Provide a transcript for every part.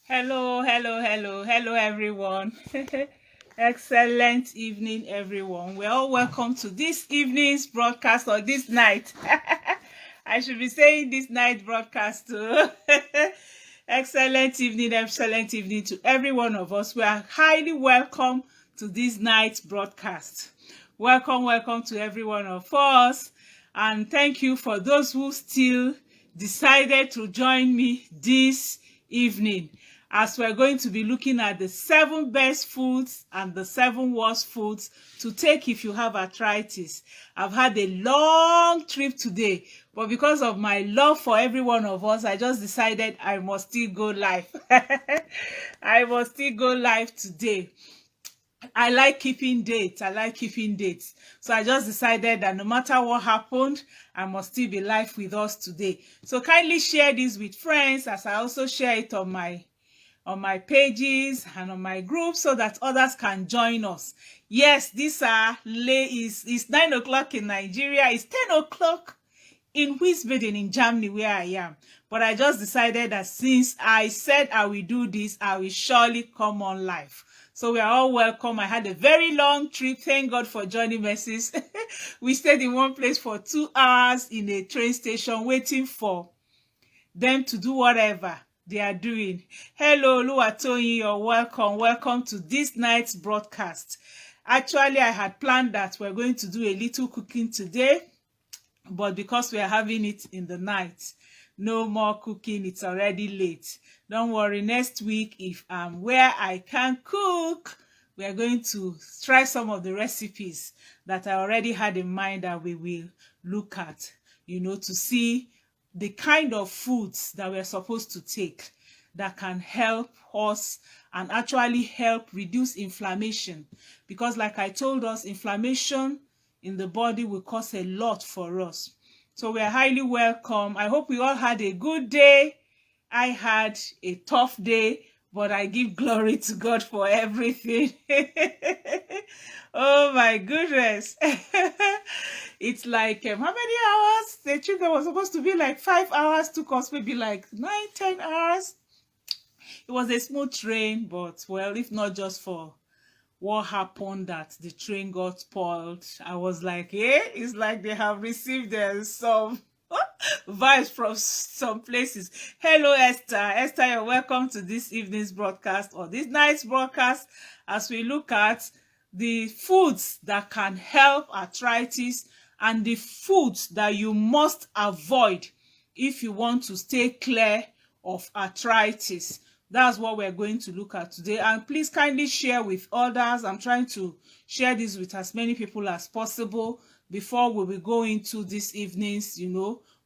Hello, everyone. Excellent evening, everyone. We're all welcome to this evening's broadcast, or this night. I should be saying this night broadcast too. Excellent evening to every one of us. We are highly welcome to this night's broadcast. Welcome to every one of us. And thank you for those who still decided to join me this evening, as we're going to be looking at the 7 best foods and the 7 worst foods to take if you have arthritis. I've had a long trip today, but because of my love for every one of us, I just decided I must still go live. I must still go live today. I like keeping dates. So I just decided that no matter what happened, I must still be live with us today. So kindly share this with friends, as I also share it on my pages and on my group, so that others can join us. Yes, these are late. It's 9 o'clock in Nigeria. It's 10 o'clock in Wiesbaden in Germany, where I am. But I just decided that since I said I will do this, I will surely come on live. So we are all welcome. I had a very long trip. Thank God for joining messages. We stayed in one place for 2 hours in a train station, waiting for them to do whatever they are doing. Hello, Oluwatoyin, you're welcome. Welcome to this night's broadcast. Actually, I had planned that we're going to do a little cooking today, but because we are having it in the night, no more cooking. It's already late. Don't worry, next week, if I'm where I can cook, we are going to try some of the recipes that I already had in mind that we will look at, to see the kind of foods that we're supposed to take that can help us and actually help reduce inflammation. Because like I told us, inflammation in the body will cause a lot for us. So we are highly welcome. I hope we all had a good day. I had a tough day, but I give glory to God for everything. Oh my goodness. It's like, how many hours? The trip that was supposed to be like 5 hours took us maybe like 9-10 hours. It was a smooth train, but well, if not just for what happened that the train got spoiled, I was like, it's like they have received some vibes from some places. Hello, Esther. Esther, you're welcome to this evening's broadcast, or this night's broadcast, as we look at the foods that can help arthritis and the foods that you must avoid if you want to stay clear of arthritis. That's what we're going to look at today. And please kindly share with others. I'm trying to share this with as many people as possible before we will go into this evening's,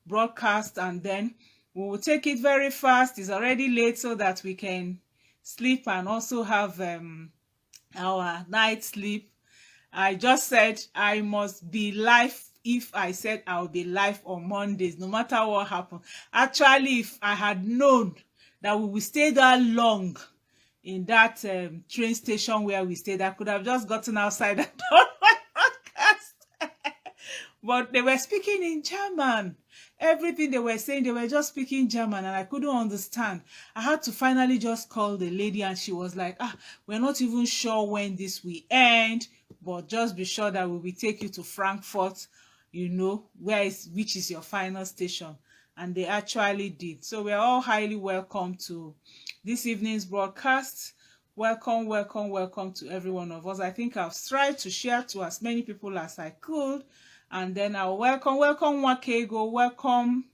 broadcast. And then we will take it very fast. It's already late, so that we can sleep and also have our night sleep. I just said I must be live. If I said I'll be live on Mondays, no matter what happened. Actually, if I had known that we will stay that long in that train station where we stayed, I could have just gotten outside and done my podcast. But they were speaking in German. Everything they were saying, they were just speaking German, and I couldn't understand. I had to finally just call the lady, and she was like, we're not even sure when this will end, but just be sure that we will take you to Frankfurt, which is your final station. And they actually did. So we're all highly welcome to this evening's broadcast. Welcome to every one of us. I think I've tried to share to as many people as I could. And then I'll welcome Wakego, welcome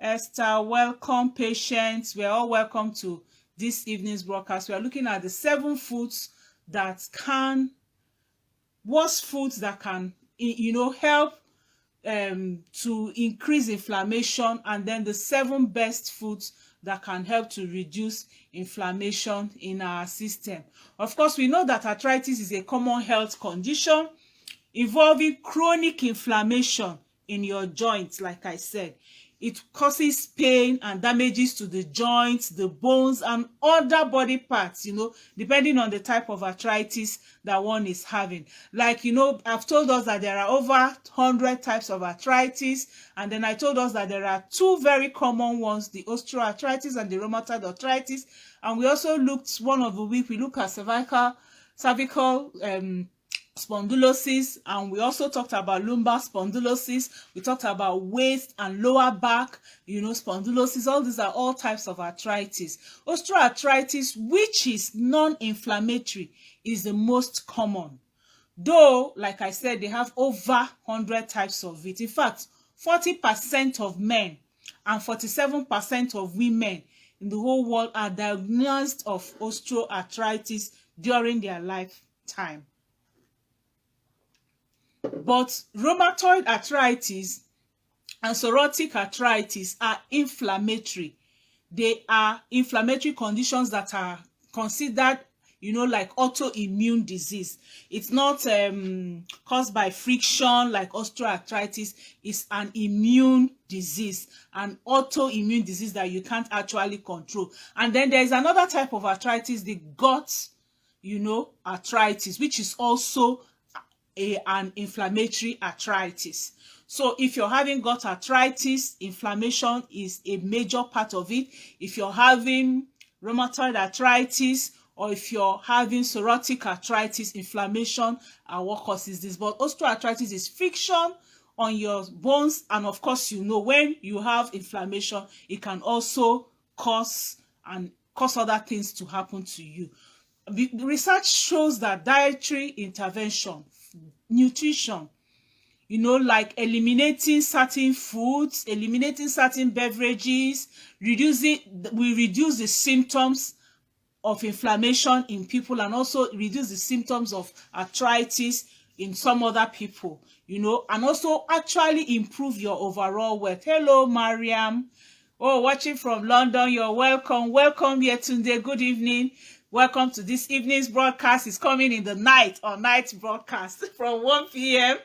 Esther, welcome Patience. We're all welcome to this evening's broadcast. We are looking at the 7 foods that can, worst foods that can, help to increase inflammation, and then the 7 best foods that can help to reduce inflammation in our system. Of course, we know that arthritis is a common health condition involving chronic inflammation in your joints. Like I said, it causes pain and damages to the joints, the bones, and other body parts, depending on the type of arthritis that one is having. Like, I've told us that there are over 100 types of arthritis, and then I told us that there are 2 very common ones, the osteoarthritis and the rheumatoid arthritis. And we also looked, one of the week, we looked at cervical spondylosis, and we also talked about lumbar spondylosis. We talked about waist and lower back, spondylosis. All these are all types of arthritis. Osteoarthritis, which is non-inflammatory, is the most common. Though, like I said, they have over 100 types of it. In fact, 40% of men and 47% of women in the whole world are diagnosed of osteoarthritis during their lifetime. But rheumatoid arthritis and psoriatic arthritis are inflammatory. They are inflammatory conditions that are considered, like autoimmune disease. It's not caused by friction like osteoarthritis. It's an immune disease, an autoimmune disease that you can't actually control. And then there's another type of arthritis, the gut, arthritis, which is also an inflammatory arthritis. So if you're having gut arthritis, inflammation is a major part of it. If you're having rheumatoid arthritis, or if you're having psoriatic arthritis, inflammation are what causes this. But osteoarthritis is friction on your bones, and of course, when you have inflammation, it can also cause other things to happen to you. The research shows that dietary intervention, nutrition, like eliminating certain foods, eliminating certain beverages, will reduce the symptoms of inflammation in people, and also reduce the symptoms of arthritis in some other people, and also actually improve your overall health. Hello, Mariam. Oh, watching from London, you're welcome. Welcome here today. Good evening. Welcome to this evening's broadcast. It's coming in the night broadcast from 1 p.m.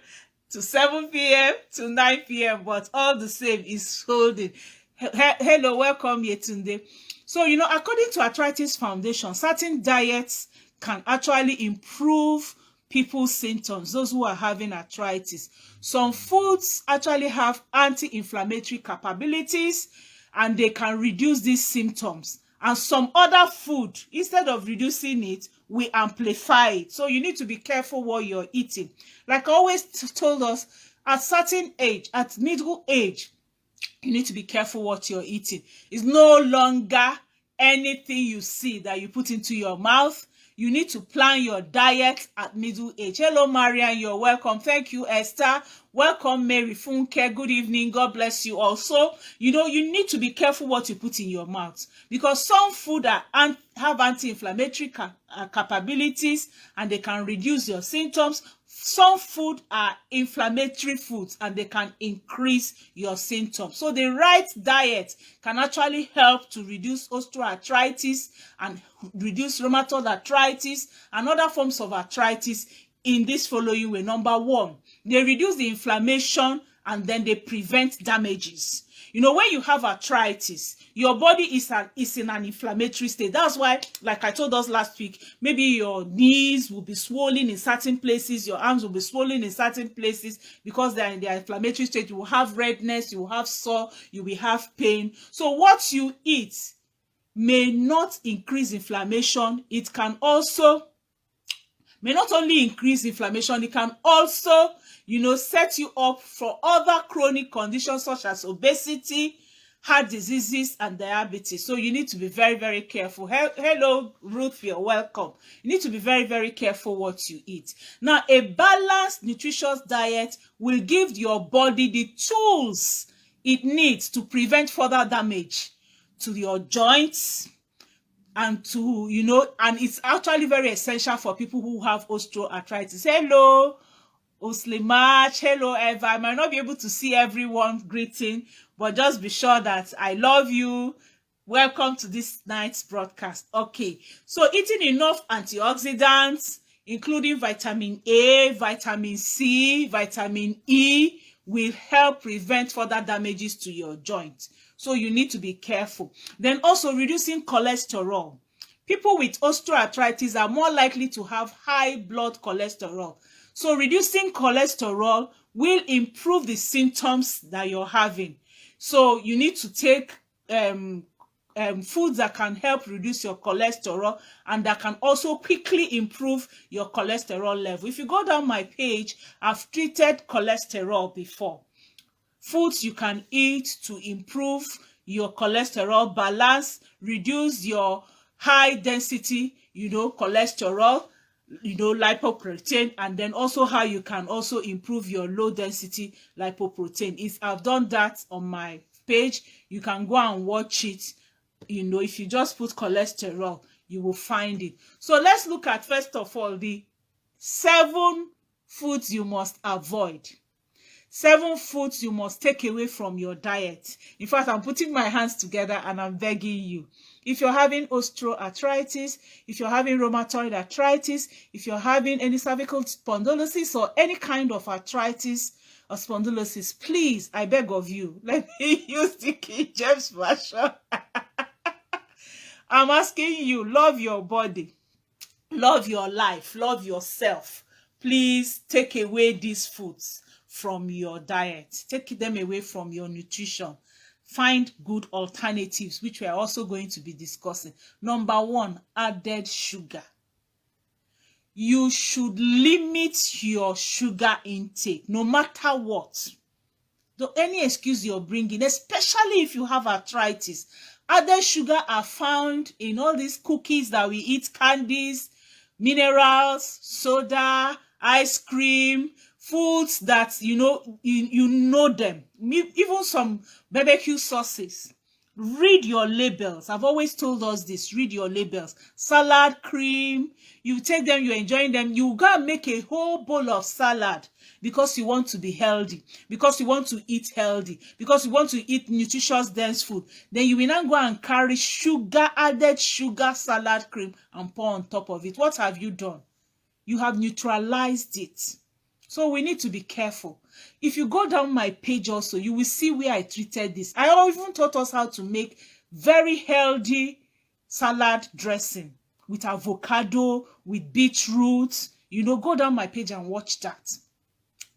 to 7 p.m. to 9 p.m. But all the same is holding. Hello, welcome here today. So, according to Arthritis Foundation, certain diets can actually improve people's symptoms, those who are having arthritis. Some foods actually have anti-inflammatory capabilities, and they can reduce these symptoms. And some other food, instead of reducing it, we amplify it. So you need to be careful what you're eating. Like I always told us, at certain age, at middle age, you need to be careful what you're eating. It's no longer anything you see that you put into your mouth. You need to plan your diet at middle age. Hello, Marian, you're welcome. Thank you, Esther. Welcome, Mary Funke. Good evening. God bless you also. You need to be careful what you put in your mouth, because some food have anti-inflammatory capabilities, and they can reduce your symptoms. Some food are inflammatory foods, and they can increase your symptoms. So the right diet can actually help to reduce osteoarthritis and reduce rheumatoid arthritis and other forms of arthritis in this following way. Number one, they reduce the inflammation, and then they prevent damages. When you have arthritis, your body is in an inflammatory state. That's why, like I told us last week, maybe your knees will be swollen in certain places, your arms will be swollen in certain places, because they're in their inflammatory state. You will have redness, you will have sore, you will have pain. So what you eat may not increase inflammation. It can also, may not only increase inflammation, it can also set you up for other chronic conditions such as obesity, heart diseases, and diabetes. So you need to be very, very careful. Hello, Ruth, you're welcome. You need to be very, very careful what you eat. Now, a balanced, nutritious diet will give your body the tools it needs to prevent further damage to your joints, and and it's actually very essential for people who have osteoarthritis. Hello, Oslimach. Hello, Eva. I might not be able to see everyone greeting, but just be sure that I love you. Welcome to this night's broadcast. Okay, so eating enough antioxidants, including vitamin A, vitamin C, vitamin E, will help prevent further damages to your joints. So you need to be careful. Then also reducing cholesterol. People with osteoarthritis are more likely to have high blood cholesterol. So reducing cholesterol will improve the symptoms that you're having. So you need to take foods that can help reduce your cholesterol and that can also quickly improve your cholesterol level. If you go down my page, I've treated cholesterol before. Foods you can eat to improve your cholesterol balance, reduce your high density, cholesterol, lipoprotein, and then also how you can also improve your low density lipoprotein. I've done that on my page. You can go and watch it. If you just put cholesterol, you will find it. So let's look at, first of all, the 7 foods you must avoid. 7 foods you must take away from your diet. In fact, I'm putting my hands together and I'm begging you. If you're having osteoarthritis, if you're having rheumatoid arthritis, if you're having any cervical spondylosis or any kind of arthritis or spondylosis, please, I beg of you, let me use the King James version. I'm asking you, love your body, love your life, love yourself. Please take away these foods from your diet. Take them away from your nutrition. Find good alternatives, which we are also going to be discussing. Number 1, added sugar. You should limit your sugar intake, no matter what. Any excuse you're bringing, especially if you have arthritis. Added sugar are found in all these cookies that we eat, candies, minerals, soda, ice cream, foods that you know them, even some barbecue sauces. Read your labels. I've always told us this. Read your labels. Salad cream, you take them, you're enjoying them, you go and make a whole bowl of salad because you want to be healthy, because you want to eat healthy, because you want to eat nutritious dense food. Then you will now go and carry added sugar salad cream and pour on top of it. What have you done? You have neutralized it. So we need to be careful. If you go down my page also, you will see where I treated this. I even taught us how to make very healthy salad dressing with avocado, with beetroot. Go down my page and watch that.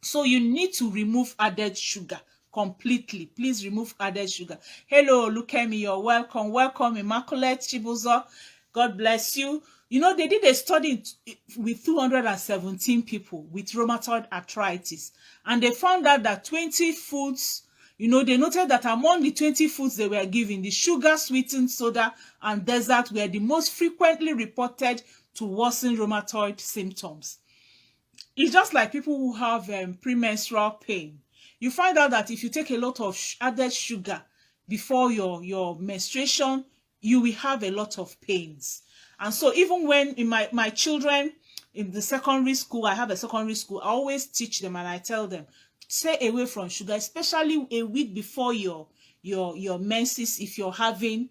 So you need to remove added sugar completely. Please remove added sugar. Hello, Lukemi, you're welcome. Welcome, Immaculate Chibuzo. God bless you. They did a study with 217 people with rheumatoid arthritis, and they found out that 20 foods, they noted that among the 20 foods they were given, the sugar, sweetened soda, and dessert were the most frequently reported to worsen rheumatoid symptoms. It's just like people who have premenstrual pain. You find out that if you take a lot of added sugar before your menstruation, you will have a lot of pains. And so even when in my children in the secondary school, I have a secondary school, I always teach them and I tell them, stay away from sugar, especially a week before your menses if you're having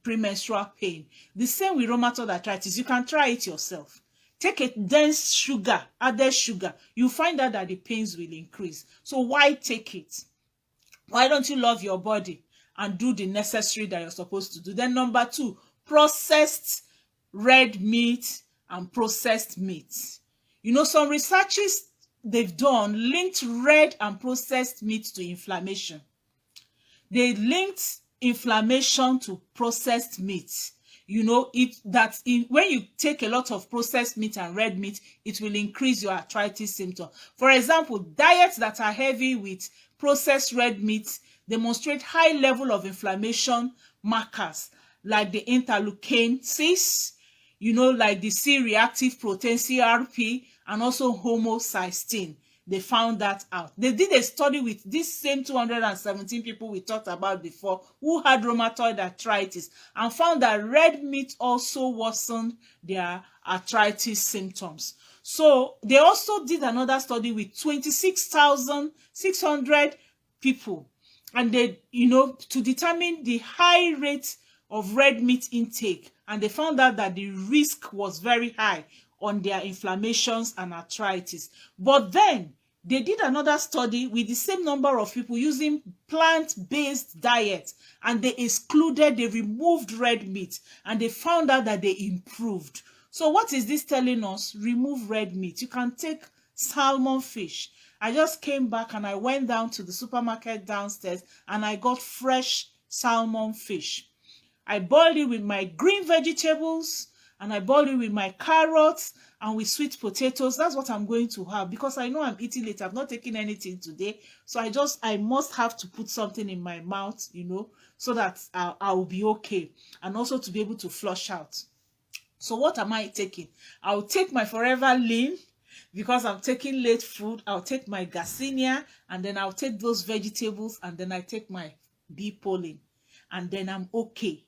premenstrual pain. The same with rheumatoid arthritis. You can try it yourself. Take a dense sugar, added sugar. You find out that the pains will increase. So why take it? Why don't you love your body and do the necessary that you're supposed to do? Then number 2, processed red meat and processed meat. Some researches they've done linked red and processed meat to inflammation. They linked inflammation to processed meat. When you take a lot of processed meat and red meat, it will increase your arthritis symptom. For example, diets that are heavy with processed red meat demonstrate high level of inflammation markers like the interleukin 6, like the C-reactive protein, CRP, and also homocysteine. They found that out. They did a study with these same 217 people we talked about before who had rheumatoid arthritis and found that red meat also worsened their arthritis symptoms. So they also did another study with 26,600 people, and they, to determine the high rate of red meat intake, and they found out that the risk was very high on their inflammations and arthritis. But then they did another study with the same number of people using plant-based diet, and they removed red meat, and they found out that they improved. So what is this telling us? Remove red meat. You can take salmon fish. I just came back and I went down to the supermarket downstairs and I got fresh salmon fish. I boil it with my green vegetables, and I boil it with my carrots and with sweet potatoes. That's what I'm going to have, because I know I'm eating late. I've not taken anything today. So I must have to put something in my mouth, so that I will be okay. And also to be able to flush out. So what am I taking? I'll take my Forever Lean, because I'm taking late food. I'll take my Garcinia, and then I'll take those vegetables, and then I take my bee pollen, and then I'm okay.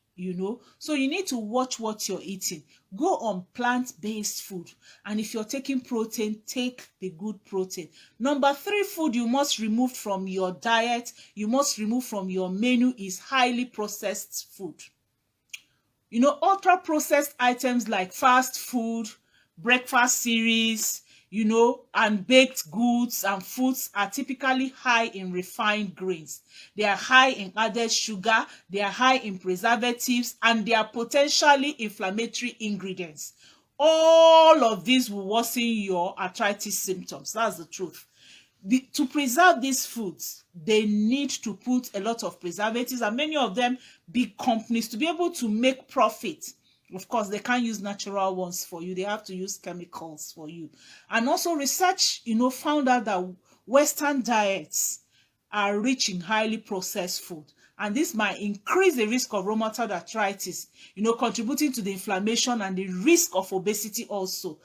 So you need to watch what you're eating. Go on plant-based food, and if you're taking protein, take the good protein. Number 3 food you must remove from your diet, you must remove from your menu, is highly processed food. Ultra processed items like fast food, breakfast cereals, and baked goods and foods are typically high in refined grains. They are high in added sugar, they are high in preservatives, and they are potentially inflammatory ingredients. All of these will worsen your arthritis symptoms. That's the truth. To preserve these foods, they need to put a lot of preservatives, and many of them, big companies, to be able to make profit. Of course, they can't use natural ones for you. They have to use chemicals for you. And also research, found out that Western diets are rich in highly processed food. And this might increase the risk of rheumatoid arthritis, contributing to the inflammation and the risk of obesity also.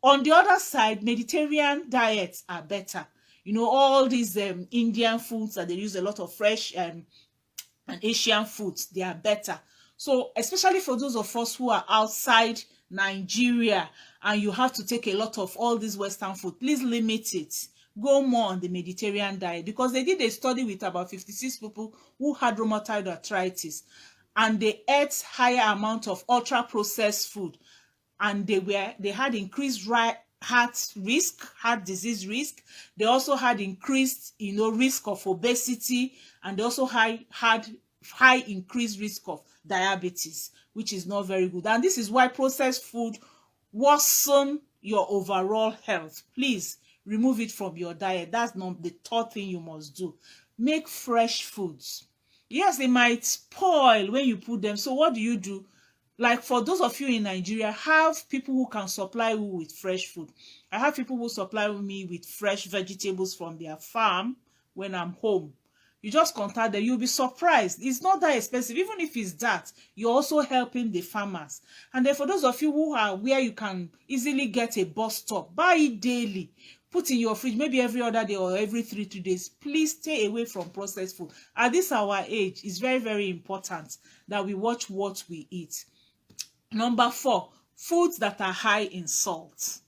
On the other side, Mediterranean diets are better. All these Indian foods that they use a lot of fresh and Asian foods, they are better. So especially for those of us who are outside Nigeria and you have to take a lot of all this Western food, please limit it. Go more on the Mediterranean diet, because they did a study with about 56 people who had rheumatoid arthritis, and they ate higher amount of ultra processed food, and they had increased heart disease risk. They also had increased risk of obesity, and they also had high increased risk of diabetes, which is not very good. And this is why processed food worsen your overall health. Please remove it from your diet. That's not the third thing you must do. Make fresh foods. Yes, they might spoil when you put them. So what do? Like for those of you in Nigeria, have people who can supply you with fresh food. I have people who supply me with fresh vegetables from their farm when I'm home. You just contact them. You'll be surprised. It's not that expensive. Even if it's that, you're also helping the farmers. And then for those of you who are where you can easily get a bus stop, buy it daily. Put in your fridge, maybe every other day or every 3 days. Please stay away from processed food. At this our age, it's very, very important that we watch what we eat. Number 4, foods that are high in salt.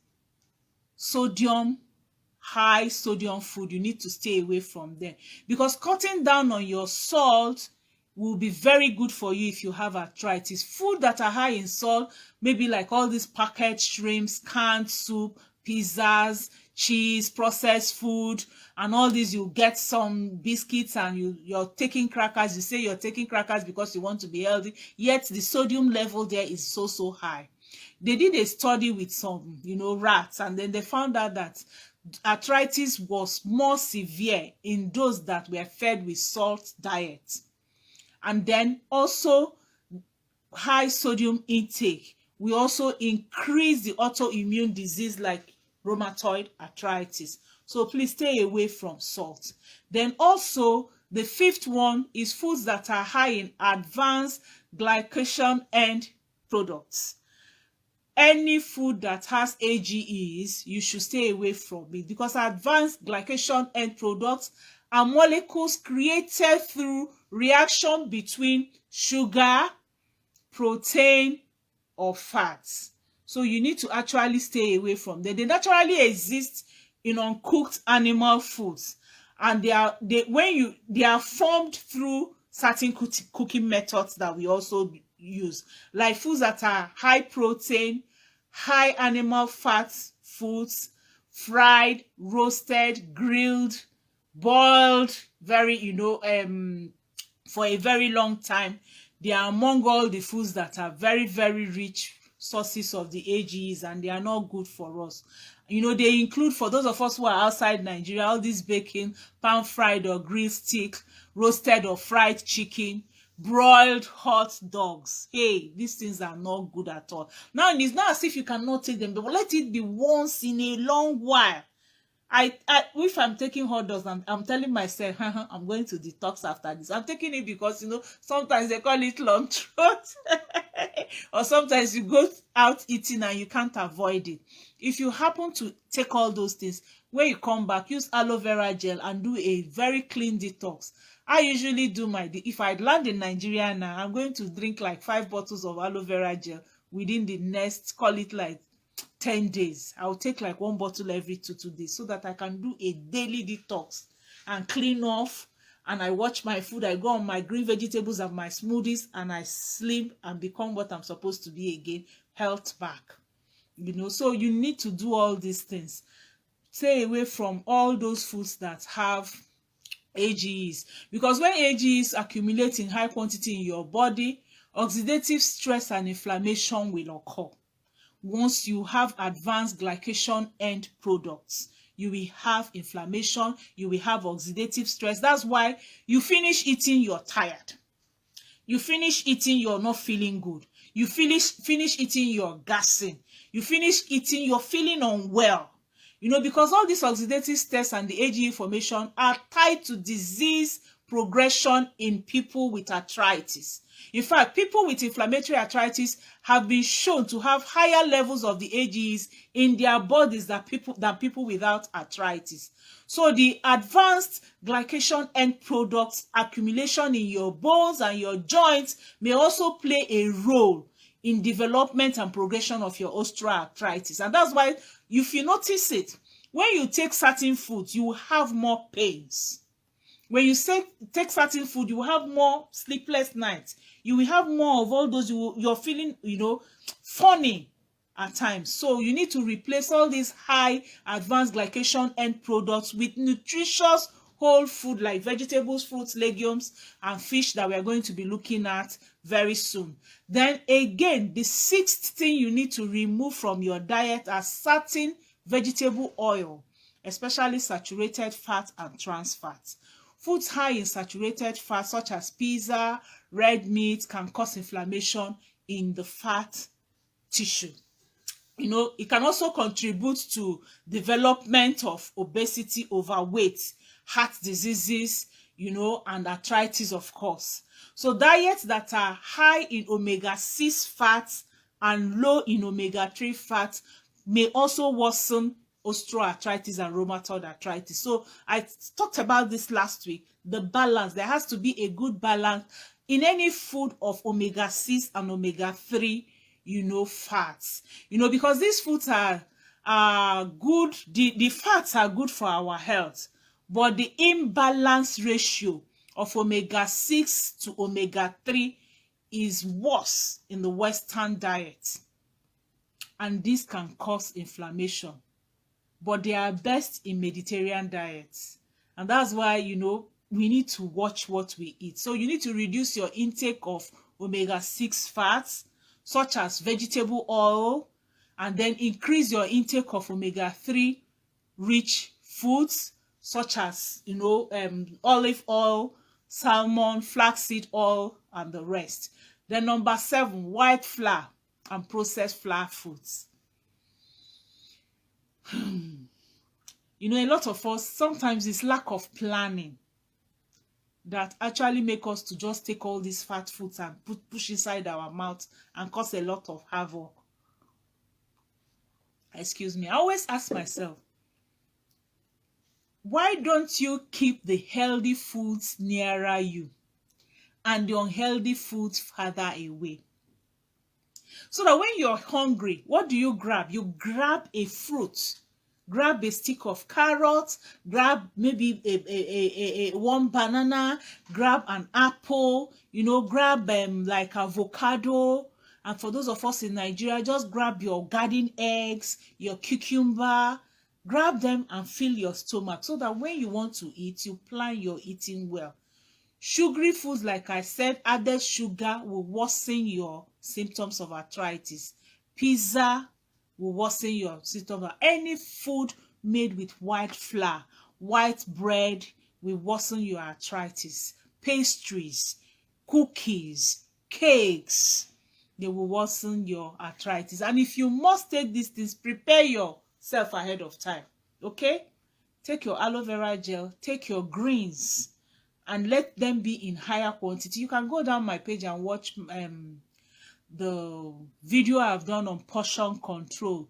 High sodium food, you need to stay away from them, because cutting down on your salt will be very good for you if you have arthritis. Food that are high in salt, maybe like all these packaged shrimps, canned soup, pizzas, cheese, processed food, and all these. You get some biscuits and you're taking crackers. You say you're taking crackers because you want to be healthy, yet the sodium level there is so high. They did a study with some rats, and then they found out that arthritis was more severe in those that were fed with salt diet. And then also high sodium intake will also increase the autoimmune disease like rheumatoid arthritis. So please stay away from salt. Then also the 5th one is foods that are high in advanced glycation end products. Any food that has AGEs, you should stay away from it, because advanced glycation end products are molecules created through reaction between sugar, protein, or fats. So you need to actually stay away from them. They naturally exist in uncooked animal foods, and they are formed through certain cooking methods that we also use, like foods that are high protein, high animal fat foods, fried, roasted, grilled, boiled, for a very long time. They are among all the foods that are very, very rich sources of the AGEs, and they are not good for us. They include, for those of us who are outside Nigeria, all this baking, pan fried or grilled steak, roasted or fried chicken, broiled hot dogs. Hey, these things are not good at all. Now, it's not as if you cannot take them, but let it be once in a long while. If I'm taking hot dogs, I'm telling myself, I'm going to detox after this. I'm taking it because, sometimes they call it long throat. Or sometimes you go out eating and you can't avoid it. If you happen to take all those things, when you come back, use aloe vera gel and do a very clean detox. I usually do if I land in Nigeria now, I'm going to drink like 5 bottles of aloe vera gel within the next, call it like 10 days. I'll take like 1 bottle every 2 days so that I can do a daily detox and clean off. And I watch my food. I go on my green vegetables and my smoothies, and I slim and become what I'm supposed to be again, health back. So you need to do all these things. Stay away from all those foods that have AGEs, because when AGEs accumulate in high quantity in your body, oxidative stress and inflammation will occur. Once you have advanced glycation end products, you will have inflammation, you will have oxidative stress. That's why you finish eating, you're tired. You finish eating, you're not feeling good. You finish eating, you're gassing. You finish eating, you're feeling unwell. Because all this oxidative stress and the AGE formation are tied to disease progression in people with arthritis. In fact, people with inflammatory arthritis have been shown to have higher levels of the AGEs in their bodies than people without arthritis. So the advanced glycation end products accumulation in your bones and your joints may also play a role in development and progression of your osteoarthritis. And that's why, if you notice it, when you take certain foods, you will have more pains. When you take certain food, you will have more sleepless nights. You will have more of all those, you're feeling, funny at times. So you need to replace all these high advanced glycation end products with nutritious whole food like vegetables, fruits, legumes, and fish that we are going to be looking at very soon. Then again, the 6th thing you need to remove from your diet are certain vegetable oil, especially saturated fat and trans fats. Foods high in saturated fat, such as pizza, red meat, can cause inflammation in the fat tissue. It can also contribute to development of obesity, overweight, heart diseases, and arthritis, of course. So diets that are high in omega-6 fats and low in omega-3 fats may also worsen osteoarthritis and rheumatoid arthritis. So I talked about this last week. The balance, there has to be a good balance in any food of omega-6 and omega-3 fats, because these foods are good. The fats are good for our health, but the imbalance ratio of omega-6 to omega-3 is worse in the Western diet, and this can cause inflammation. But they are best in Mediterranean diets, and that's why we need to watch what we eat. So you need to reduce your intake of omega-6 fats, such as vegetable oil, and then increase your intake of omega-3 rich foods, such as olive oil, salmon, flaxseed oil, and the rest. Then number 7, white flour and processed flour foods. A lot of us, sometimes it's lack of planning that actually make us to just take all these fat foods and push inside our mouth and cause a lot of havoc. Excuse me. I always ask myself, why don't you keep the healthy foods nearer you and the unhealthy foods farther away? So that when you're hungry, what do you grab? You grab a fruit. Grab a stick of carrots, grab maybe a one banana, grab an apple, grab like avocado. And for those of us in Nigeria, just grab your garden eggs, your cucumber, grab them and fill your stomach so that when you want to eat, you plan your eating well. Sugary foods, like I said, added sugar will worsen your symptoms of arthritis. Pizza will worsen your symptoms. Any food made with white flour, white bread will worsen your arthritis. Pastries, cookies, cakes. They will worsen your arthritis. And if you must take these things, prepare yourself ahead of time. Okay? Take your aloe vera gel, take your greens, and let them be in higher quantity. You can go down my page and watch the video I've done on portion control.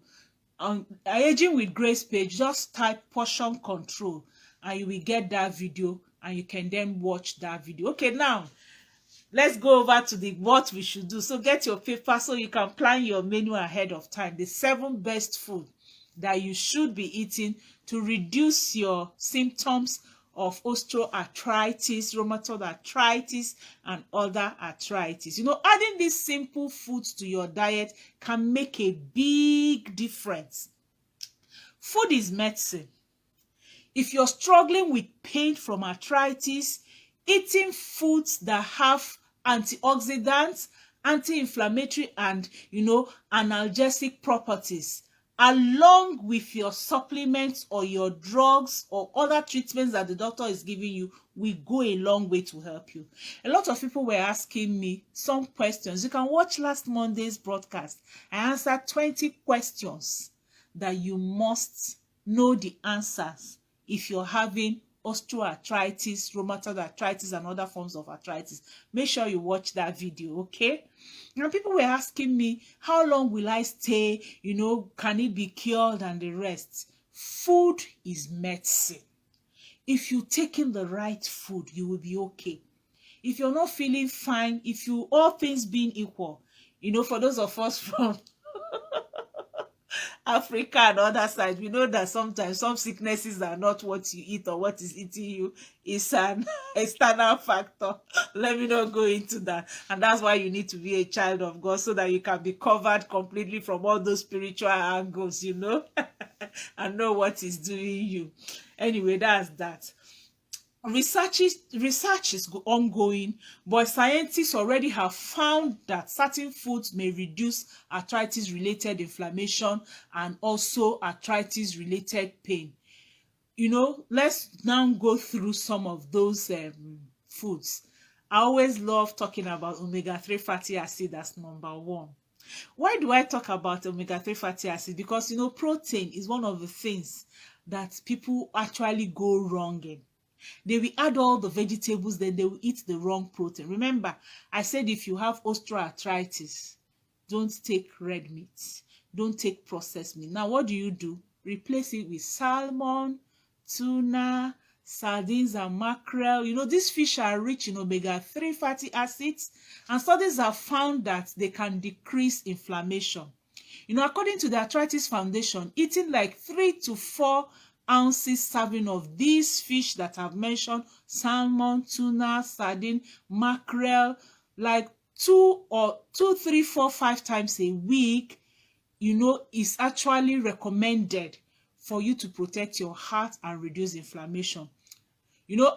On Aging with Grace page, just type portion control and you will get that video, and you can then watch that video. Okay, now let's go over to the what we should do. So get your paper so you can plan your menu ahead of time. The 7 best food that you should be eating to reduce your symptoms of osteoarthritis, rheumatoid arthritis, and other arthritis. You know, adding these simple foods to your diet can make a big difference. Food is medicine. If you're struggling with pain from arthritis, eating foods that have antioxidants, anti-inflammatory, and, analgesic properties, along with your supplements or your drugs or other treatments that the doctor is giving you, will go a long way to help you. A lot of people were asking me some questions. You can watch last Monday's broadcast. I answered 20 questions that you must know the answers if you're having osteoarthritis, rheumatoid arthritis, and other forms of arthritis. Make sure you watch that video, okay? Now, people were asking me, how long will I stay? Can it be cured and the rest? Food is medicine. If you're taking the right food, you will be okay. If you're not feeling fine, all things being equal, for those of us from Africa and other side, we know that sometimes some sicknesses are not what you eat or what is eating you. It's an external factor. Let me not go into that. And that's why you need to be a child of God, so that you can be covered completely from all those spiritual angles, and know what is doing you. Anyway, that's that. Research is ongoing, but scientists already have found that certain foods may reduce arthritis-related inflammation and also arthritis-related pain. Let's now go through some of those foods. I always love talking about omega-3 fatty acid as number 1. Why do I talk about omega-3 fatty acid? Because, protein is one of the things that people actually go wrong in. They will add all the vegetables, then they will eat the wrong protein. Remember, I said if you have osteoarthritis, don't take red meat. Don't take processed meat. Now, what do? Replace it with salmon, tuna, sardines, and mackerel. These fish are rich in omega-3 fatty acids, and studies have found that they can decrease inflammation. According to the Arthritis Foundation, eating like 3 to 4 ounces serving of these fish that I've mentioned, salmon, tuna, sardine, mackerel, like 2, 3, 4, 5 times a week, is actually recommended for you to protect your heart and reduce inflammation.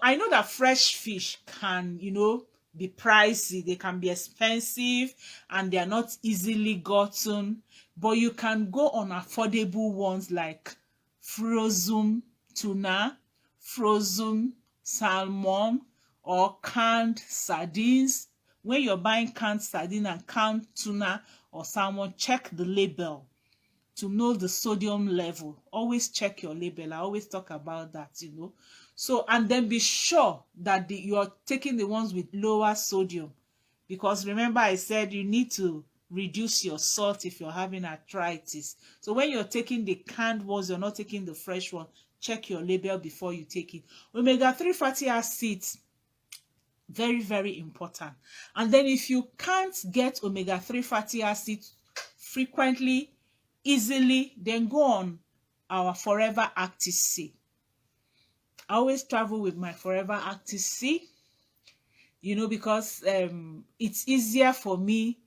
I know that fresh fish can, be pricey, they can be expensive, and they are not easily gotten, but you can go on affordable ones like frozen tuna, frozen salmon, or canned sardines. When you're buying canned sardine and canned tuna or salmon, check the label to know the sodium level. Always check your label. I always talk about that, So, and then be sure that you're taking the ones with lower sodium, because remember I said you need to reduce your salt if you're having arthritis. So when you're taking the canned ones, you're not taking the fresh one. Check your label before you take it. Omega-3 fatty acids, very, very important. And then if you can't get omega-3 fatty acids frequently, easily, then go on our Forever Active C. I always travel with my Forever Active C, because it's easier for me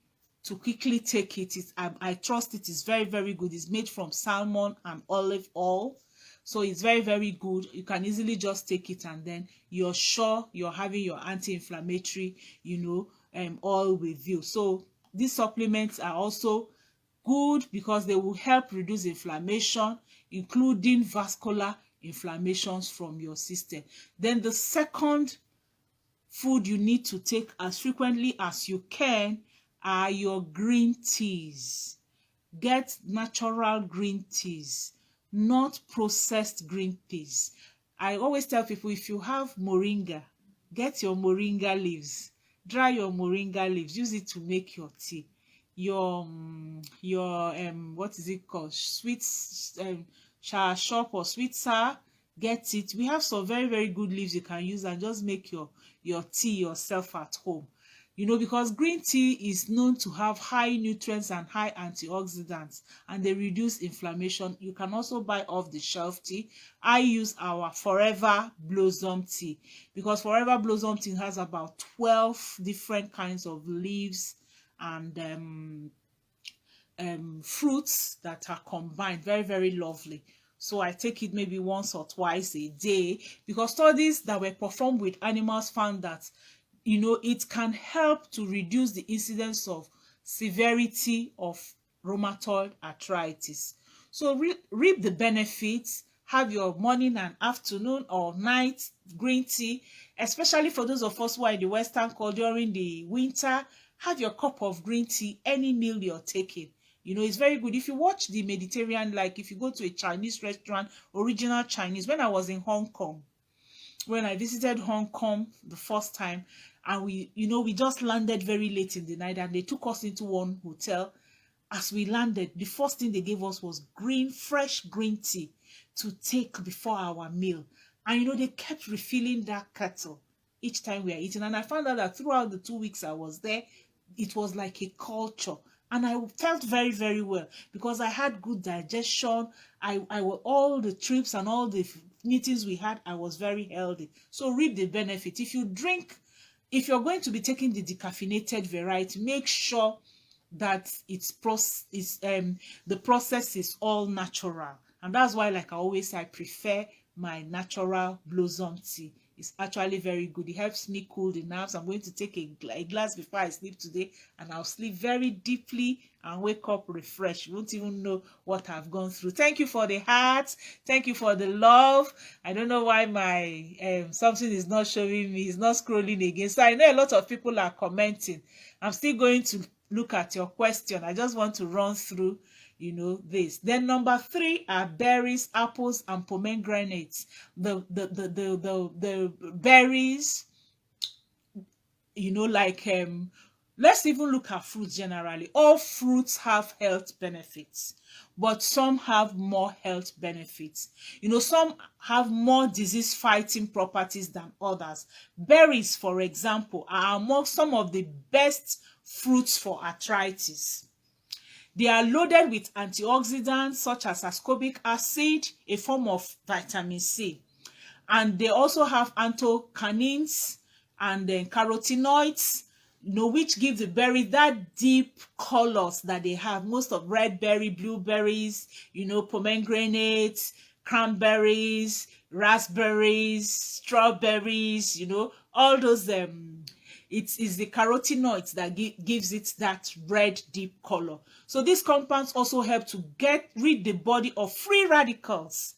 to quickly take it. I trust it is very, very good. It's made from salmon and olive oil, so it's very, very good. You can easily just take it, and then you're sure you're having your anti-inflammatory oil with you. So these supplements are also good because they will help reduce inflammation, including vascular inflammations from your system. Then the second food you need to take as frequently as you can are your green teas. Get natural green teas, not processed green teas. I always tell people, if you have moringa, get your moringa leaves, dry your moringa leaves, use it to make your tea. Your what is it called, sweet sour shop or sweet sour, get it. We have some very, very good leaves you can use and just make your tea yourself at home. You know, because green tea is known to have high nutrients and high antioxidants, and they reduce inflammation. You can also buy off the shelf tea. I use our Forever Blossom tea, because Forever Blossom tea has about 12 different kinds of leaves and fruits that are combined. Very, very lovely. So I take it maybe once or twice a day, because studies that were performed with animals found that, you know, it can help to reduce the incidence of severity of rheumatoid arthritis. So reap the benefits. Have your morning and afternoon or night green tea, especially for those of us who are in the Western cold during the winter. Have your cup of green tea any meal you're taking. You know, it's very good. If you watch the Mediterranean, like if you go to a Chinese restaurant, original Chinese, when I was in Hong Kong, when I visited Hong Kong the first time, and we just landed very late in the night, and they took us into one hotel. As we landed, the first thing they gave us was fresh green tea to take before our meal. And they kept refilling that kettle each time we are eating. And I found out that throughout the 2 weeks I was there, it was like a culture. And I felt very, very well, because I had good digestion. I all the trips and all the meetings we had, I was very healthy. So reap the benefit. If you're going to be taking the decaffeinated variety, make sure that the process is all natural. And that's why, like I always say, I prefer my natural blossom tea. It's actually very good. It helps me cool the nerves. I'm going to take a glass before I sleep today, and I'll sleep very deeply and wake up refreshed. You won't even know what I've gone through. Thank you for the hearts. Thank you for the love. I don't know why my something is not showing me. It's not scrolling again. So I know a lot of people are commenting. I'm still going to look at your question. I just want to run through this. Then number 3 are berries, apples, and pomegranates. The berries, let's even look at fruits generally. All fruits have health benefits, but some have more health benefits. Some have more disease fighting properties than others. Berries, for example, are among some of the best fruits for arthritis. They are loaded with antioxidants such as ascorbic acid, a form of vitamin C. And they also have anthocyanins and then carotenoids, which give the berry that deep colors that they have. Most of red berry, blueberries, pomegranates, cranberries, raspberries, strawberries, all those it is the carotenoids that gives it that red deep color. So these compounds also help to get rid the body of free radicals,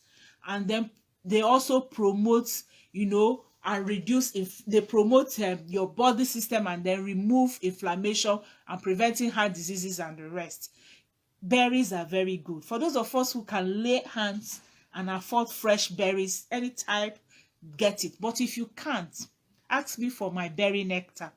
and then they also promote and reduce they promote your body system, and then remove inflammation and preventing heart diseases and the rest. Berries are very good for those of us who can lay hands and afford fresh berries, any type, get it. But if you can't, ask me for my berry nectar.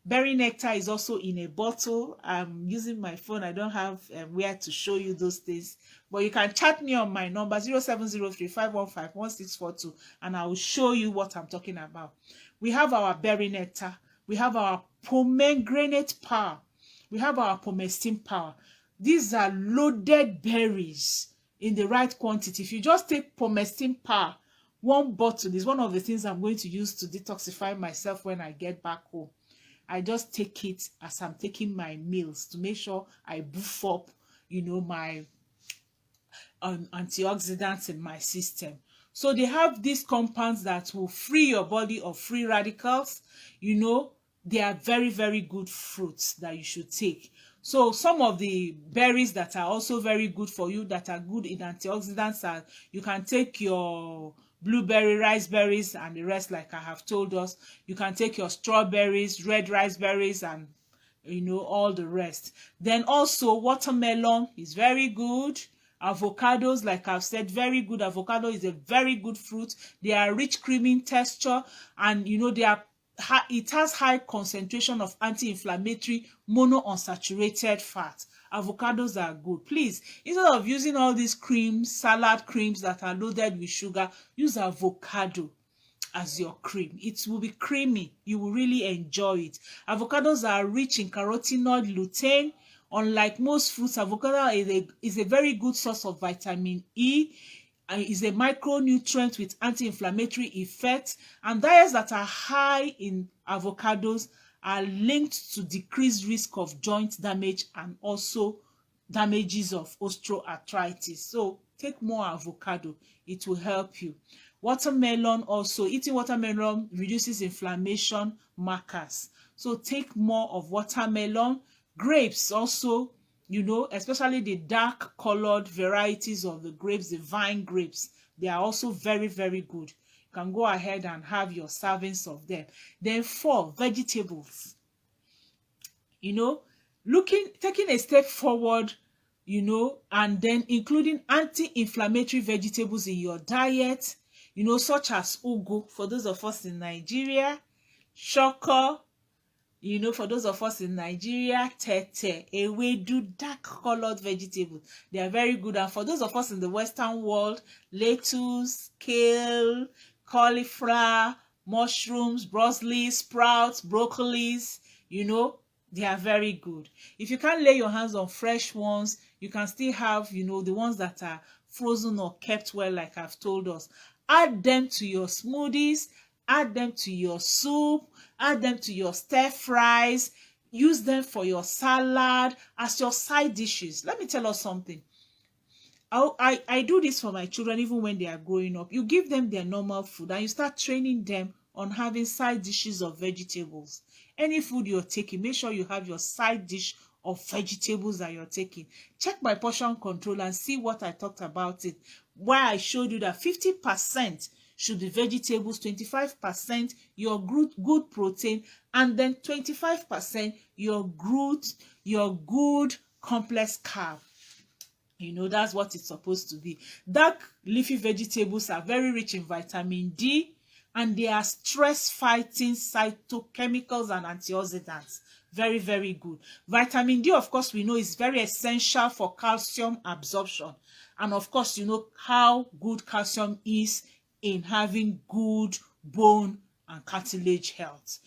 Berry nectar is also in a bottle. I'm using my phone. I don't have where to show you those things, but you can chat me on my number 0703-515-1642, and I will show you what I'm talking about. We have our berry nectar. We have our pomegranate power. We have our pomestin power. These are loaded berries in the right quantity. If you just take pomestin power, one bottle is one of the things I'm going to use to detoxify myself when I get back home. I just take it as I'm taking my meals to make sure I boost up, my antioxidants in my system. So they have these compounds that will free your body of free radicals. They are very, very good fruits that you should take. So some of the berries that are also very good for you, that are good in antioxidants, are you can take your blueberry, raspberries, and the rest, like I have told us. You can take your strawberries, red raspberries, and all the rest. Then also watermelon is very good. Avocados, like I've said, very good. Avocado is a very good fruit. They are rich, creamy in texture, and it has high concentration of anti-inflammatory monounsaturated fat. Avocados are good. Please, instead of using all these creams, salad creams that are loaded with sugar, use avocado as your cream. It will be creamy. You will really enjoy it. Avocados are rich in carotenoid lutein. Unlike most fruits, avocado is a very good source of vitamin E. And is a micronutrient with anti-inflammatory effects. And diets that are high in avocados are linked to decreased risk of joint damage and also damages of osteoarthritis. So take more avocado. It will help you. Watermelon also. Eating watermelon reduces inflammation markers. So take more of watermelon. Grapes also, especially the dark colored varieties of the grapes, the vine grapes, they are also very, very good. You can go ahead and have your servings of them. Then 4, vegetables. Taking a step forward, and then including anti-inflammatory vegetables in your diet, such as ugu, for those of us in Nigeria, shoko, for those of us in Nigeria, tete, ewedu, dark-colored vegetables. They are very good. And for those of us in the Western world, lettuce, kale, cauliflower, mushrooms, broccoli, sprouts, broccolis, they are very good. If you can't lay your hands on fresh ones, you can still have, the ones that are frozen or kept well, like I've told us. Add them to your smoothies, add them to your soup, add them to your stir fries, use them for your salad as your side dishes. Let me tell us something. I do this for my children even when they are growing up. You give them their normal food and you start training them on having side dishes of vegetables. Any food you're taking, make sure you have your side dish of vegetables that you're taking. Check my portion control and see what I talked about it. Why I showed you that 50% should be vegetables, 25% your good protein, and then 25% your good complex carb. That's what it's supposed to be. Dark leafy vegetables are very rich in vitamin D, and they are stress-fighting phytochemicals and antioxidants. Very, very good. Vitamin D, of course, we know is very essential for calcium absorption. And of course, you know how good calcium is in having good bone and cartilage health.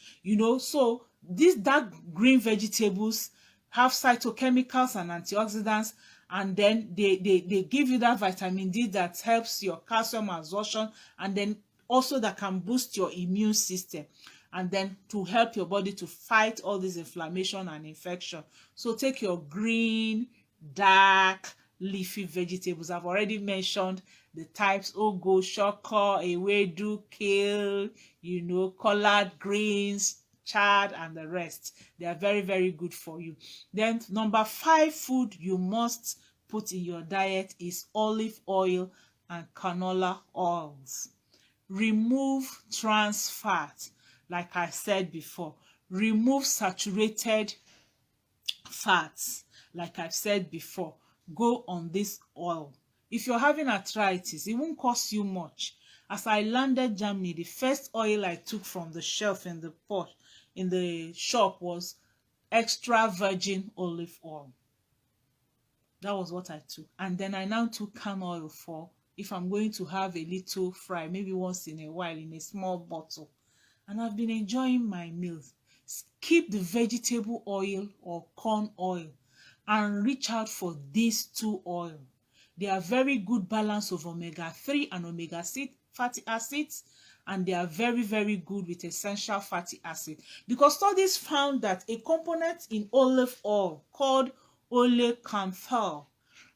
So these dark green vegetables have phytochemicals and antioxidants, and then they give you that vitamin D that helps your calcium absorption, and then also that can boost your immune system, and then to help your body to fight all this inflammation and infection. So take your green, dark, leafy vegetables. I've already mentioned the types: ugu, shoko, ewedu, kale, collard greens, chard, and the rest. They are very, very good for you. Then number 5 food you must put in your diet is olive oil and canola oils. Remove trans fat. Like I said before, remove saturated fats. Like I've said before, go on this oil. If you're having arthritis, it won't cost you much. As I landed Germany, the first oil I took from the shelf in the shop was extra virgin olive oil. That was what I took. And then I now took can oil for if I'm going to have a little fry, maybe once in a while in a small bottle. And I've been enjoying my meals. Skip the vegetable oil or corn oil and reach out for these 2 oils. They are very good balance of omega-3 and omega-6 fatty acids, and they are very, very good with essential fatty acid. Because studies found that a component in olive oil called oleocanthal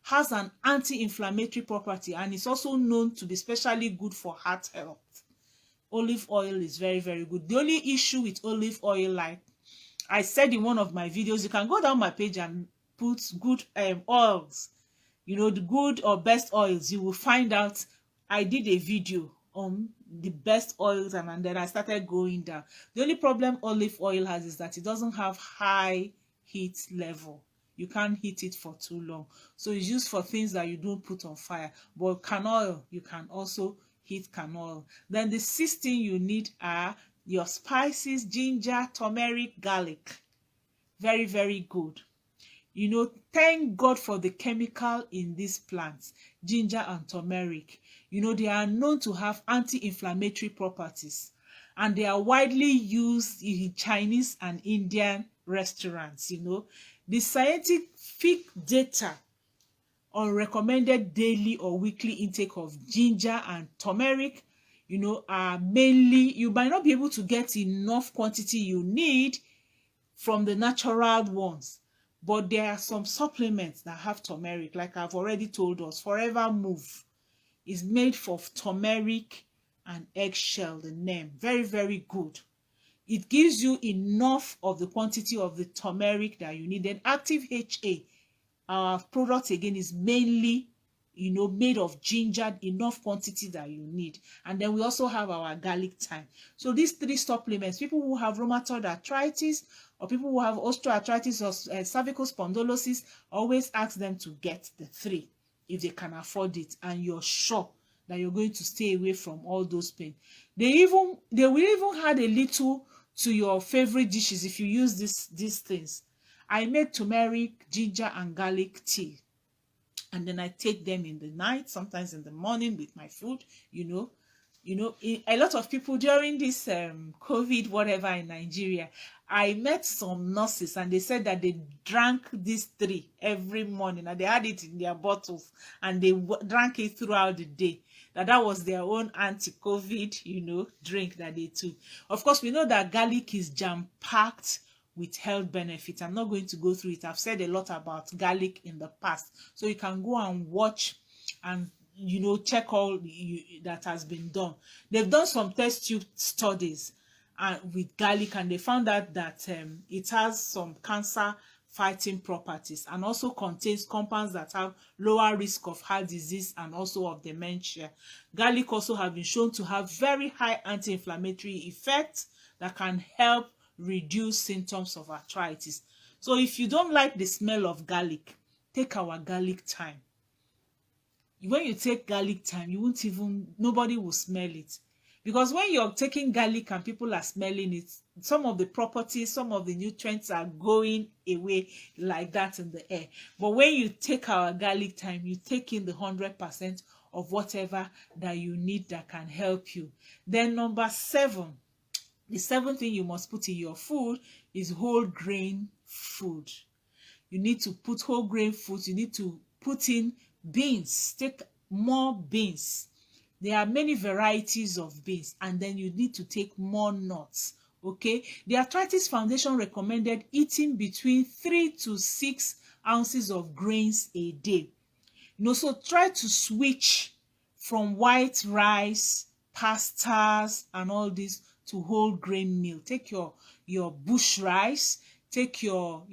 has an anti-inflammatory property, and is also known to be especially good for heart health. Olive oil is very, very good. The only issue with olive oil, like I said in one of my videos, you can go down my page and put good oils, the good or best oils. You will find out I did a video the best oils, and then I started going down. The only problem olive oil has is that it doesn't have high heat level. You can't heat it for too long, so it's used for things that you don't put on fire. But canola oil, you can also heat canola oil. Then the 6th thing you need are your spices: ginger, turmeric, garlic. Very, very good. You know, thank God for the chemical in these plants, ginger and turmeric. You know, they are known to have anti-inflammatory properties, and they are widely used in Chinese and Indian restaurants. You know, the scientific data on recommended daily or weekly intake of ginger and turmeric, you know, are mainly, you might not be able to get enough quantity you need from the natural ones, but there are some supplements that have turmeric, like I've already told us. Forever Move is made of turmeric and eggshell, the name. Very, very good. It gives you enough of the quantity of the turmeric that you need. Then Active HA, our product again, is mainly, you know, made of ginger, enough quantity that you need. And then we also have our garlic thyme. So these 3 supplements, people who have rheumatoid arthritis or people who have osteoarthritis or cervical spondylosis, always ask them to get the 3 if they can afford it, and you're sure that you're going to stay away from all those pain. They will even add a little to your favorite dishes if you use these things. I make turmeric, ginger, and garlic tea, and then I take them in the night, sometimes in the morning with my food. A lot of people during this COVID whatever in Nigeria, I met some nurses and they said that they drank these 3 every morning, and they had it in their bottles and they drank it throughout the day. That was their own anti-COVID, drink that they took. Of course, we know that garlic is jam-packed with health benefits. I'm not going to go through it. I've said a lot about garlic in the past, so you can go and watch and check all that has been done. They've done some test tube studies with garlic, and they found out that it has some cancer fighting properties, and also contains compounds that have lower risk of heart disease and also of dementia. Garlic also have been shown to have very high anti-inflammatory effects that can help reduce symptoms of arthritis. So if you don't like the smell of garlic, take our garlic thyme. When you take garlic thyme, nobody will smell it. Because when you're taking garlic and people are smelling it, some of the properties, some of the nutrients are going away like that in the air. But when you take our garlic thyme, you take in the 100% of whatever that you need that can help you. Then number 7, the 7th thing you must put in your food is whole grain food. You need to put whole grain foods. You need to put in beans. Take more beans. There are many varieties of beans, and then you need to take more nuts. Okay, the Arthritis Foundation recommended eating between 3 to 6 ounces of grains a day. So try to switch from white rice, pastas, and all this to whole grain meal. Take your bush rice, take your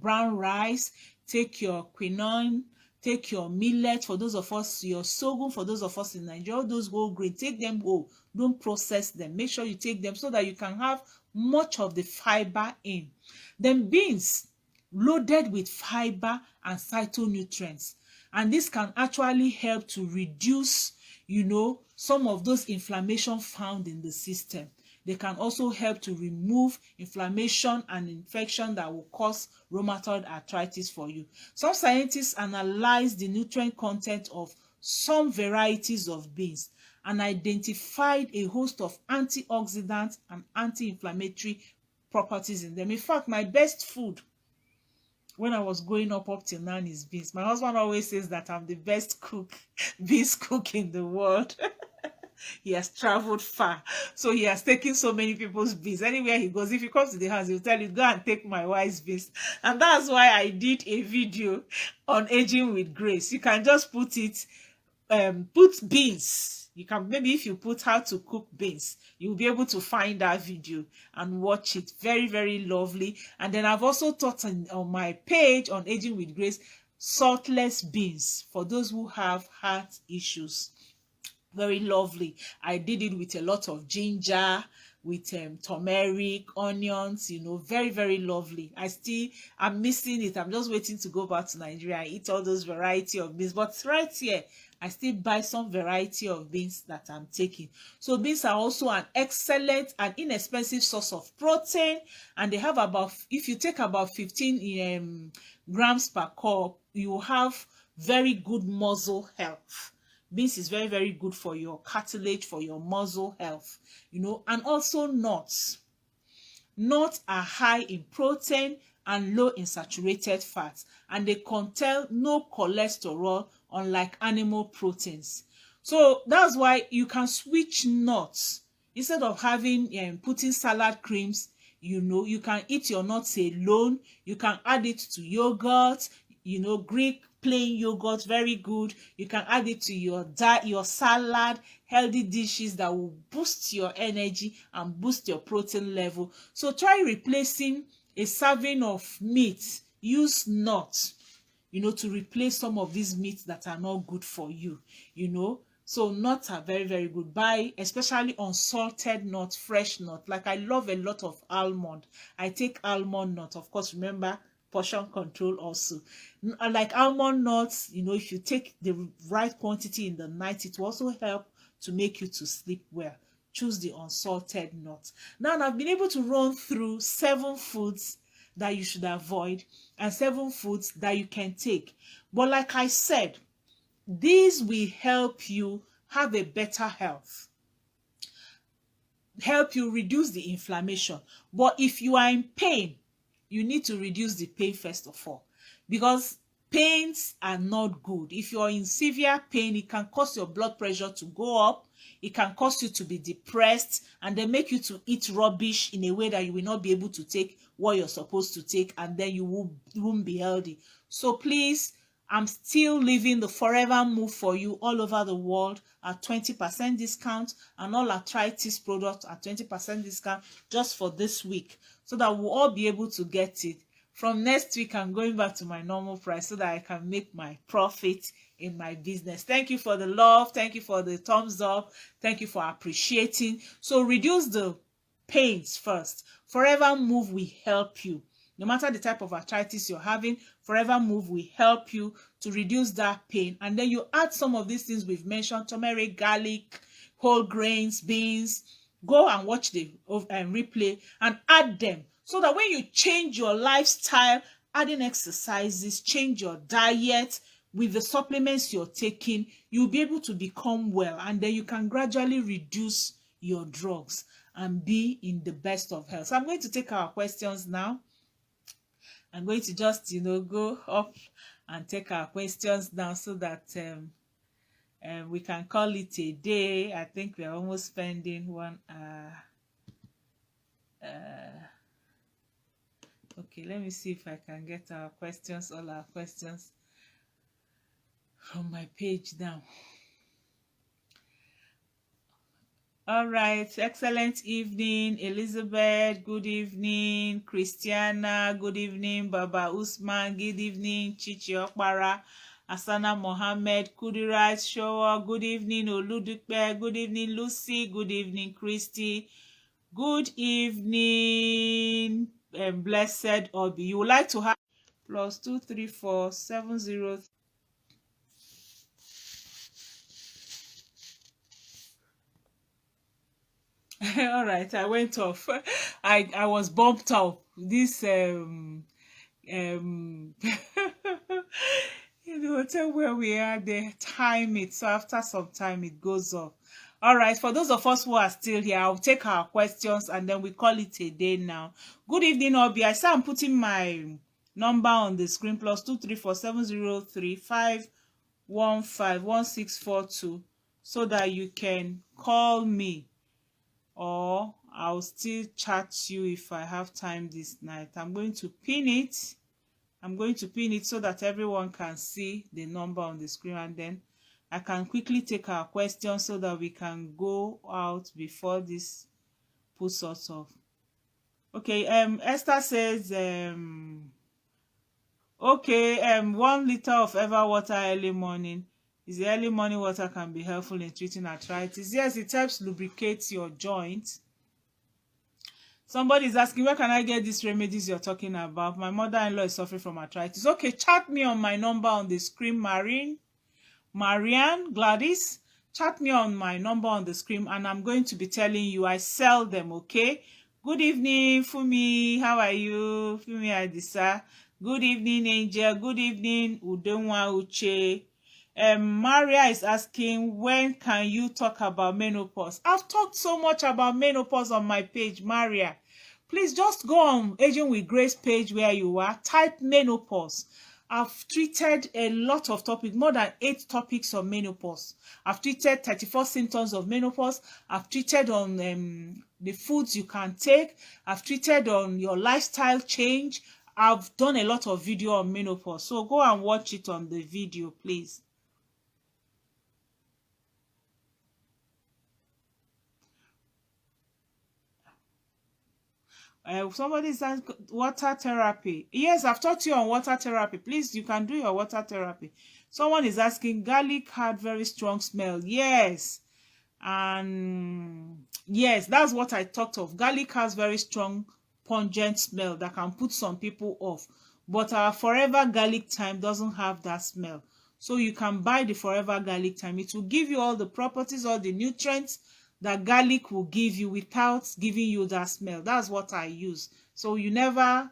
brown rice, take your quinoa, take your millet, for those of us, your sorghum, for those of us in Nigeria, all those whole grain, take them whole. Don't process them. Make sure you take them so that you can have much of the fiber in. Then beans, loaded with fiber and phytonutrients. And this can actually help to reduce, some of those inflammation found in the system. They can also help to remove inflammation and infection that will cause rheumatoid arthritis for you. Some scientists analyzed the nutrient content of some varieties of beans and identified a host of antioxidant and anti-inflammatory properties in them. In fact, my best food when I was growing up till now is beans. My husband always says that I'm the best beans cook in the world. He has traveled far, so he has taken so many people's beans. Anywhere he goes, if he comes to the house, he'll tell you, go and take my wife's beans. And that's why I did a video on aging with grace. You can just put beans. You can, maybe if you put how to cook beans, you'll be able to find that video and watch it. Very, very lovely. And then I've also taught on my page on aging with grace, saltless beans for those who have heart issues. Very lovely. I did it with a lot of ginger, with turmeric, onions, you know, very, very lovely. I'm missing it. I'm just waiting to go back to Nigeria and eat all those variety of beans. But right here, I still buy some variety of beans that I'm taking. So beans are also an excellent and inexpensive source of protein, and they have about, if you take about 15 grams per cup, you have very good muscle health. Beans is very, very good for your cartilage, for your muscle health, you know. And also nuts. Nuts are high in protein and low in saturated fats, and they contain no cholesterol, unlike animal proteins. So that's why you can switch nuts. Instead of having putting salad creams, you know, you can eat your nuts alone. You can add it to yogurt, you know, Greek plain yogurt, very good. You can add it to your diet, your salad, healthy dishes that will boost your energy and boost your protein level. So try replacing a serving of meat. Use nuts, you know, to replace some of these meats that are not good for you, you know. So nuts are very, very good. Buy especially unsalted nuts, fresh nuts. Like I love a lot of almond. I take almond nuts. Of course, remember, portion control also. Like almond nuts, you know, if you take the right quantity in the night, it will also help to make you to sleep well. Choose the unsalted nuts. Now I've been able to run through 7 foods that you should avoid and 7 foods that you can take. But like I said, these will help you have a better health, help you reduce the inflammation. But if you are in pain, you need to reduce the pain first of all, because pains are not good. If you're in severe pain, it can cause your blood pressure to go up. It can cause you to be depressed, and then make you to eat rubbish in a way that you will not be able to take what you're supposed to take, and then you won't be healthy. So please, I'm still leaving the Forever Move for you all over the world at 20% discount, and all Arthritis products at 20% discount just for this week, so that we'll all be able to get it. From next week, I'm going back to my normal price so that I can make my profit in my business. Thank you for the love. Thank you for the thumbs up. Thank you for appreciating. So reduce the pains first. Forever Move will help you. No matter the type of arthritis you're having, Forever Move will help you to reduce that pain. And then you add some of these things we've mentioned: turmeric, garlic, whole grains, beans. Go and watch the replay and add them, so that when you change your lifestyle, adding exercises, change your diet with the supplements you're taking, you'll be able to become well, and then you can gradually reduce your drugs and be in the best of health. So I'm going to take our questions now. I'm going to just, you know, go up and take our questions now, so that we can call it a day. I think we're almost spending 1 hour. Okay, let me see if I can get our questions, all our questions from my page now. All right, excellent evening, Elizabeth. Good evening, Christiana. Good evening, Baba Usman. Good evening, Chichi Okpara. Asana Mohammed, Kudirat Showa. Good evening, Oludupe. Good evening, Lucy. Good evening, Christy. Good evening, Blessed Obi. You would like to have +23470. All right, I went off. I was bumped up. This in the hotel where we are, they time it, so after some time it goes off. All right, for those of us who are still here, I'll take our questions and then we call it a day now. Good evening, Obi. I say I'm putting my number on the screen: +2347035151642, so that you can call me, or I'll still chat you if I have time this night. I'm going to pin it. So that everyone can see the number on the screen, and then I can quickly take our questions so that we can go out before this puts us off. Okay, Esther says, okay, 1 liter of ever water early morning Is the early morning water can be helpful in treating arthritis? Yes, it helps lubricate your joints. Somebody is asking, where can I get these remedies you're talking about? My mother-in-law is suffering from arthritis. Okay, chat me on my number on the screen, Marianne, Gladys. Chat me on my number on the screen, and I'm going to be telling you I sell them, okay? Good evening, Fumi. How are you? Fumi Adisa. Good evening, Angel. Good evening, Udonwa Uche. Maria is asking, when can you talk about menopause? I've talked so much about menopause on my page, Maria. Please just go on Aging with Grace page where you are. Type menopause. I've treated a lot of topics, more than 8 topics on menopause. I've treated 34 symptoms of menopause. I've treated on the foods you can take. I've treated on your lifestyle change. I've done a lot of video on menopause. So go and watch it on the video, please. Somebody says water therapy. Yes, I've taught you on water therapy. Please, you can do your water therapy. Someone is asking, garlic had very strong smell. Yes. And yes, that's what I talked of. Garlic has very strong, pungent smell that can put some people off. But our Forever Garlic Thyme doesn't have that smell. So you can buy the Forever Garlic Thyme. It will give you all the properties, all the nutrients that garlic will give you without giving you that smell. That's what I use. So you never,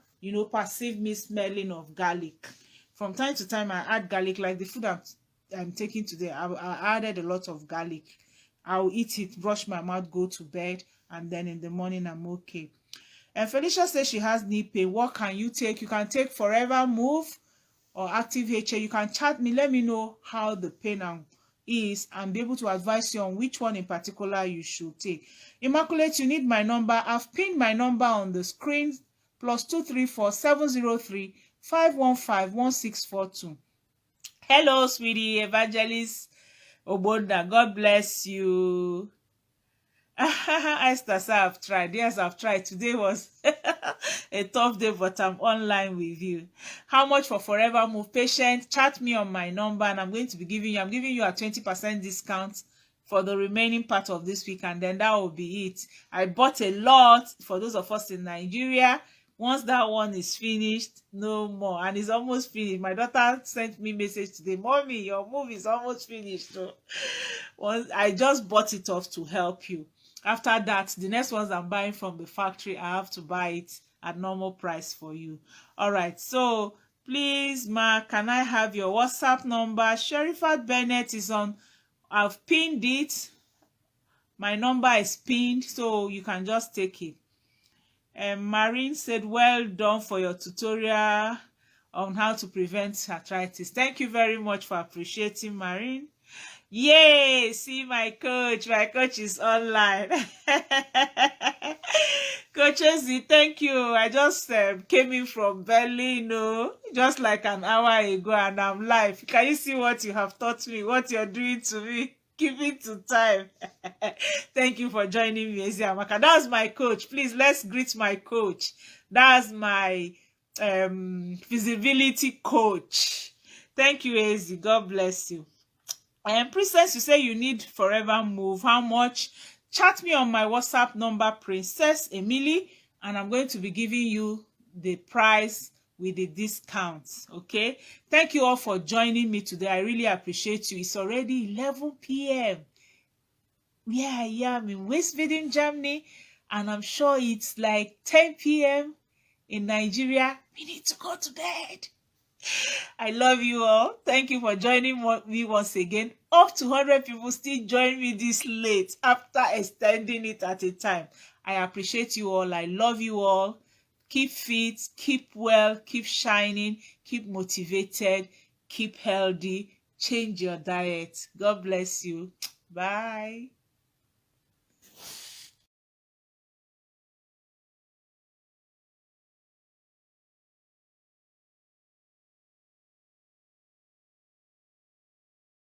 perceive me smelling of garlic. From time to time, I add garlic, like the food I'm taking today. I added a lot of garlic. I'll eat it, brush my mouth, go to bed, and then in the morning, I'm okay. And Felicia says she has knee pain. What can you take? You can take Forever Move or Active HA. You can chat me. Let me know how the pain is and be able to advise you on which one in particular you should take. Immaculate, you need my number. I've pinned my number on the screen, +234 703 515 1642. Hello, sweetie, Evangelist Oboda. God bless you. Esther, I've tried. Yes, I've tried. Today was a tough day, but I'm online with you. How much for Forever Move? Patient, chat me on my number, and I'm giving you a 20% discount for the remaining part of this week, and then that will be it. I bought a lot for those of us in Nigeria. Once that one is finished, no more. And it's almost finished. My daughter sent me a message today, Mommy, your move is almost finished. So I just bought it off to help you. After that, the next ones I'm buying from the factory, I have to buy it at normal price for you. All right. So please, Ma, can I have your WhatsApp number? Sherifat Bennett is on. I've pinned it. My number is pinned, so you can just take it. Marine said, well done for your tutorial on how to prevent arthritis. Thank you very much for appreciating, Marine. Yay! See my coach. My coach is online. Coach Ezi, thank you. I just came in from Berlin, just like an hour ago, and I'm live. Can you see what you have taught me, what you're doing to me? Give it to time. Thank you for joining me, Ezi Amaka. That's my coach. Please, let's greet my coach. That's my feasibility coach. Thank you, Ezi. God bless you. Princess, you say you need Forever Move. How much? Chat me on my WhatsApp number, Princess Emily, and I'm going to be giving you the price with the discounts. Okay? Thank you all for joining me today. I really appreciate you. It's already 11 p.m. Yeah, I am in West-Baden, Germany, and I'm sure it's like 10 p.m. in Nigeria. We need to go to bed. I love you all. Thank you for joining me once again. Up to 100 people still join me this late after extending it at a time. I appreciate you all. I love you all. Keep fit, keep well, keep shining, keep motivated, keep healthy. Change your diet. God bless you. Bye.